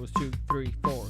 goes 2, 3, 4.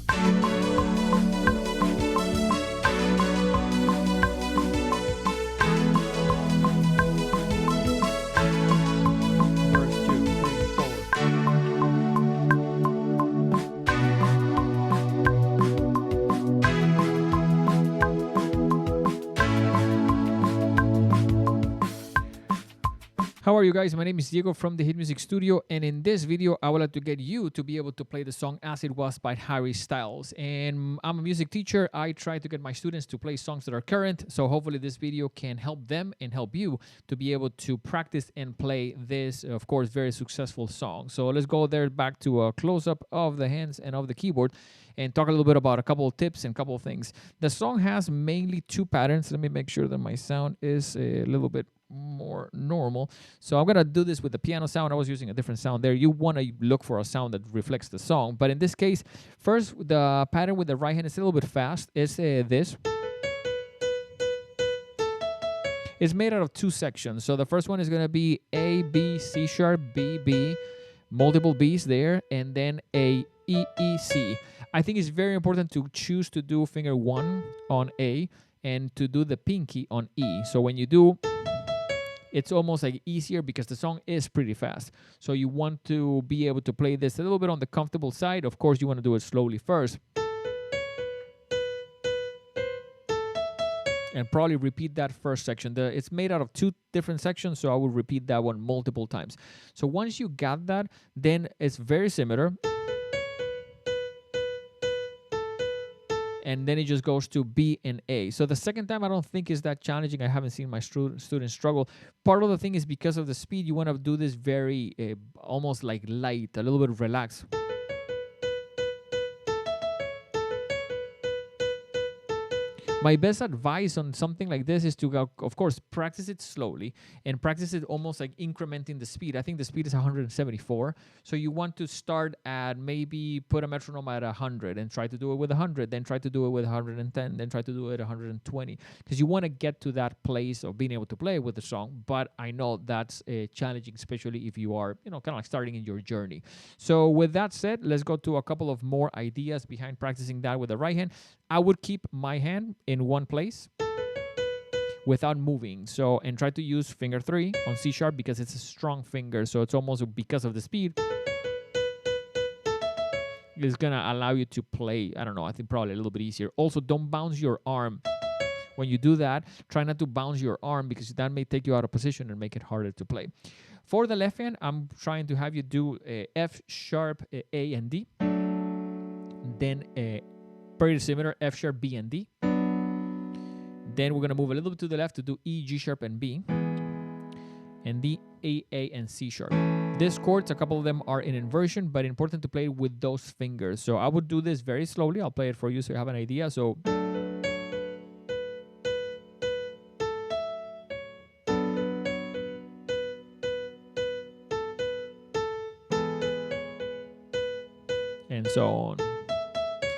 How are you guys? My name is Diego from the Hit Music Studio, and in this video I would like to get you to be able to play the song As It Was by Harry Styles. And I'm a music teacher. I try to get my students to play songs that are current, so hopefully this video can help them and help you to be able to practice and play this, of course, very successful song. So let's go there back to a close-up of the hands and of the keyboard and talk a little bit about a couple of tips and a couple of things. The song has mainly two patterns. Let me make sure that my sound is a little bit more normal. So I'm gonna do this with the piano sound. I was using a different sound there. You want to look for a sound that reflects the song, but in this case, first the pattern with the right hand is a little bit fast. It's this. It's made out of two sections. So the first one is gonna be A, B, C sharp, B, B, multiple B's there, and then A, E, E, C. I think it's very important to choose to do finger 1 on A and to do the pinky on E. So when you do, it's almost like easier because the song is pretty fast. So you want to be able to play this a little bit on the comfortable side. Of course, you want to do it slowly first. And probably repeat that first section. It's made out of two different sections, so I will repeat that one multiple times. So once you got that, then it's very similar. And then it just goes to B and A. So the second time I don't think is that challenging. I haven't seen my students struggle. Part of the thing is because of the speed, you want to do this very almost like light, a little bit relaxed. My best advice on something like this is to go, of course, practice it slowly and practice it almost like incrementing the speed. I think the speed is 174. So you want to start at maybe put a metronome at 100 and try to do it with 100, then try to do it with 110, then try to do it at 120. Because you want to get to that place of being able to play with the song. But I know that's challenging, especially if you are, kind of like starting in your journey. So with that said, let's go to a couple of more ideas behind practicing that with the right hand. I would keep my hand in one place without moving. So, and try to use finger 3 on C sharp because it's a strong finger. So it's almost because of the speed, it's gonna allow you to play, I don't know, I think probably a little bit easier. Also, don't bounce your arm. When you do that, try not to bounce your arm because that may take you out of position and make it harder to play. For the left hand, I'm trying to have you do F sharp, A and D. Then pretty similar, F sharp, B and D. Then we're going to move a little bit to the left to do E, G sharp, and B. And D, A, and C sharp. These chords, a couple of them are in inversion, but important to play with those fingers. So I would do this very slowly. I'll play it for you so you have an idea. So and so on.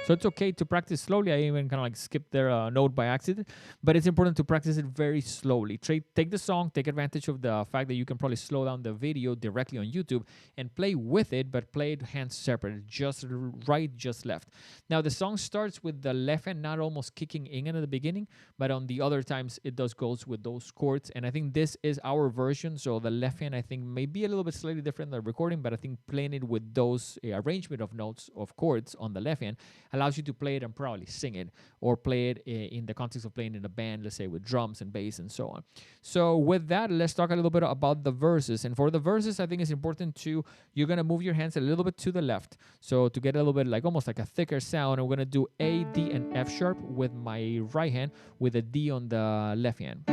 So it's okay to practice slowly. I even kind of like skipped their note by accident, but it's important to practice it very slowly. Take the song, take advantage of the fact that you can probably slow down the video directly on YouTube and play with it, but play it hands separate, just right, just left. Now the song starts with the left hand not almost kicking in at the beginning, but on the other times it does goes with those chords. And I think this is our version. So the left hand, I think, may be a little bit slightly different than the recording, but I think playing it with those arrangement of notes of chords on the left hand allows you to play it and probably sing it, or play it in the context of playing in a band, let's say with drums and bass and so on. So with that, let's talk a little bit about the verses. And for the verses, I think it's important you're going to move your hands a little bit to the left. So to get a little bit like almost like a thicker sound, and we're going to do A, D, and F sharp with my right hand with a D on the left hand.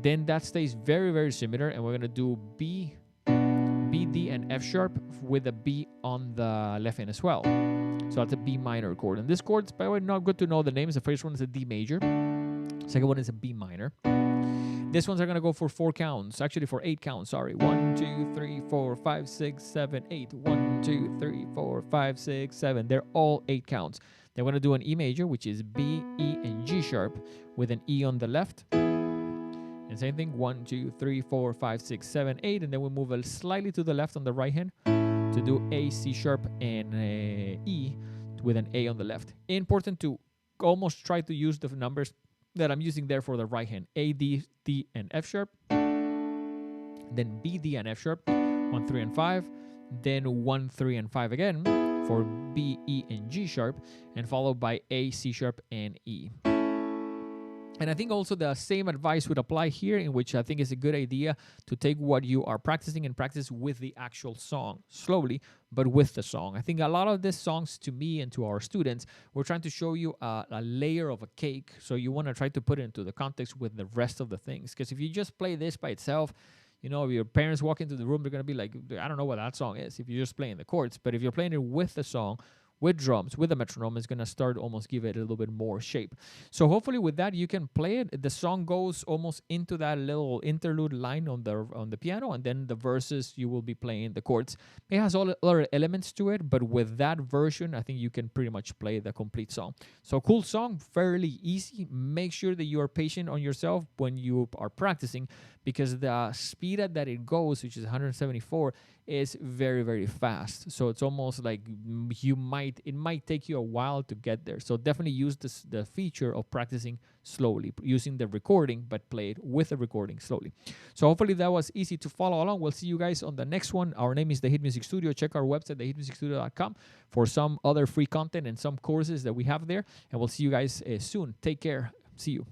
Then that stays very, very similar, and we're going to do B, D, and F sharp with a B on the left hand as well. So that's a B minor chord. And this chord's, by the way, not good to know the names. The first one is a D major. Second one is a B minor. These ones are going to go for 4 counts. Actually, for 8 counts, sorry. 1, 2, 3, 4, 5, 6, 7, 8. 1, 2, 3, 4, 5, 6, 7. They're all 8 counts. Then we're going to do an E major, which is B, E, and G sharp with an E on the left. And same thing, 1, 2, 3, 4, 5, 6, 7, 8. And then we move slightly to the left on the right hand to do A, C sharp, and E with an A on the left. Important to almost try to use the numbers that I'm using there for the right hand. A, D, D, and F sharp. Then B, D, and F sharp. 1, 3, and 5. Then 1, 3, and 5 again for B, E, and G sharp. And followed by A, C sharp, and E. And I think also the same advice would apply here, in which I think is a good idea to take what you are practicing and practice with the actual song, slowly, but with the song. I think a lot of these songs, to me and to our students, we're trying to show you a layer of a cake. So you want to try to put it into the context with the rest of the things. Because if you just play this by itself, you know, if your parents walk into the room, they're going to be like, I don't know what that song is, if you're just playing the chords. But if you're playing it with the song, with drums, with a metronome, is going to start almost give it a little bit more shape. So hopefully with that, you can play it. The song goes almost into that little interlude line on the piano, and then the verses, you will be playing the chords. It has all the other elements to it, but with that version, I think you can pretty much play the complete song. So cool song, fairly easy. Make sure that you are patient on yourself when you are practicing, because the speed at that it goes, which is 174, is very, very fast. So it's almost like it might take you a while to get there. So definitely use the feature of practicing slowly, using the recording, but play it with the recording slowly. So hopefully that was easy to follow along. We'll see you guys on the next one. Our name is The Hit Music Studio. Check our website, thehitmusicstudio.com, for some other free content and some courses that we have there. And we'll see you guys soon. Take care. See you.